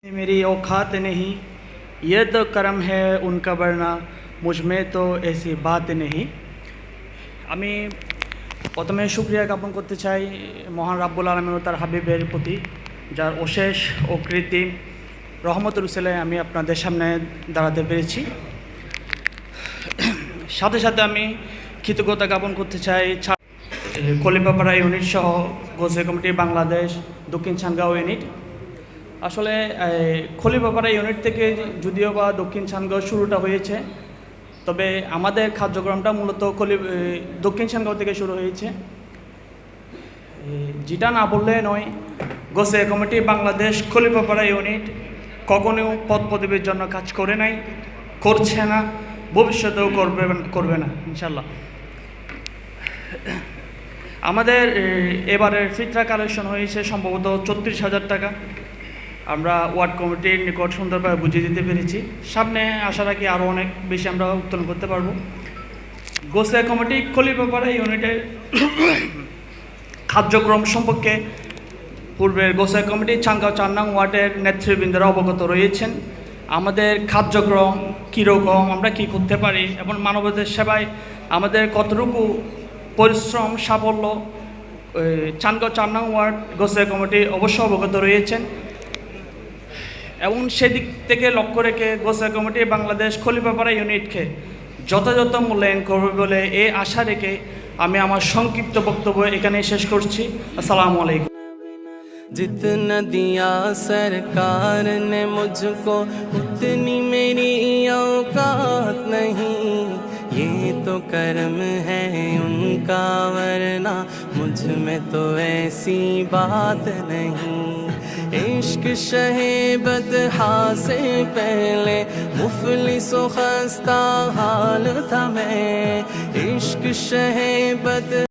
मेरी औकात नहीं, ये तो करम है उनका, वरना मुझ में তো ऐसी बात नहीं। আমি প্রথমে শুকরিয়া জ্ঞাপন করতে চাই মহান রাব্বুল আলামিন ও তার হাবিবের প্রতি, যার অশেষ ও কৃত্রিম রহমতের উসিলায় আমি আপনাদের সামনে দাঁড়াতে পেরেছি। সাথে সাথে আমি কৃতজ্ঞতা জ্ঞাপন করতে চাই খলিফাপাড়া ইউনিট সহ গোছে কমিটি বাংলাদেশ দক্ষিণ ছানগাঁও ইউনিট। আসলে খলিফাপাড়া ইউনিট থেকে যদিও বা দক্ষিণ ছানগাঁও শুরুটা হয়েছে, তবে আমাদের কার্যক্রমটা মূলত দক্ষিণ ছানগাঁও থেকে শুরু হয়েছে। যেটা না বললে নয়, গোছে কমিটি বাংলাদেশ খলিফাপাড়া ইউনিট কখনো পদ পদবীর জন্য কাজ করে নাই, করছে না, ভবিষ্যতেও করবে না ইনশাল্লাহ। আমাদের এবারের ফিতরা কালেকশন হয়েছে সম্ভবত 34,000 টাকা। আমরা ওয়ার্ড কমিটির নিকট সুন্দরভাবে বুঝিয়ে দিতে পেরেছি। সামনে আশা রাখি আরও অনেক বেশি আমরা উত্তোলন করতে পারবো। গোছে কমিটি খলিফাপাড়া ইউনিটের কার্যক্রম সম্পর্কে পূর্বের গোছে কমিটি ছানগাঁও 4 নং ওয়ার্ডের নেতৃবৃন্দরা অবগত রয়েছেন। আমাদের কার্যক্রম কীরকম, আমরা কী করতে পারি এবং মানবতার সেবায় আমাদের কতটুকু পরিশ্রম সাফল্য ছানগাঁও 4 নং ওয়ার্ড গোছে কমিটি অবশ্যই অবগত রয়েছেন। এবং সেদিক থেকে লক্ষ্য রেখে গোছে কমিটি বাংলাদেশ খলিফাপাড়া ইউনিটকে যথাযথ মূল্যায়ন করবে বলে এই আশা রেখে আমি আমার সংক্ষিপ্ত বক্তব্য এখানে শেষ করছি। আসসালামু আলাইকুম। जितना दिया सरकार ने मुझको उतनी मेरी औकात नहीं, ये तो करम है उनका, वरना मुझ में तो ऐसी बात नहीं। इश्क शहेबत से पहले मुफलिस व खस्ता हाल था मैं, इश्क शहेबत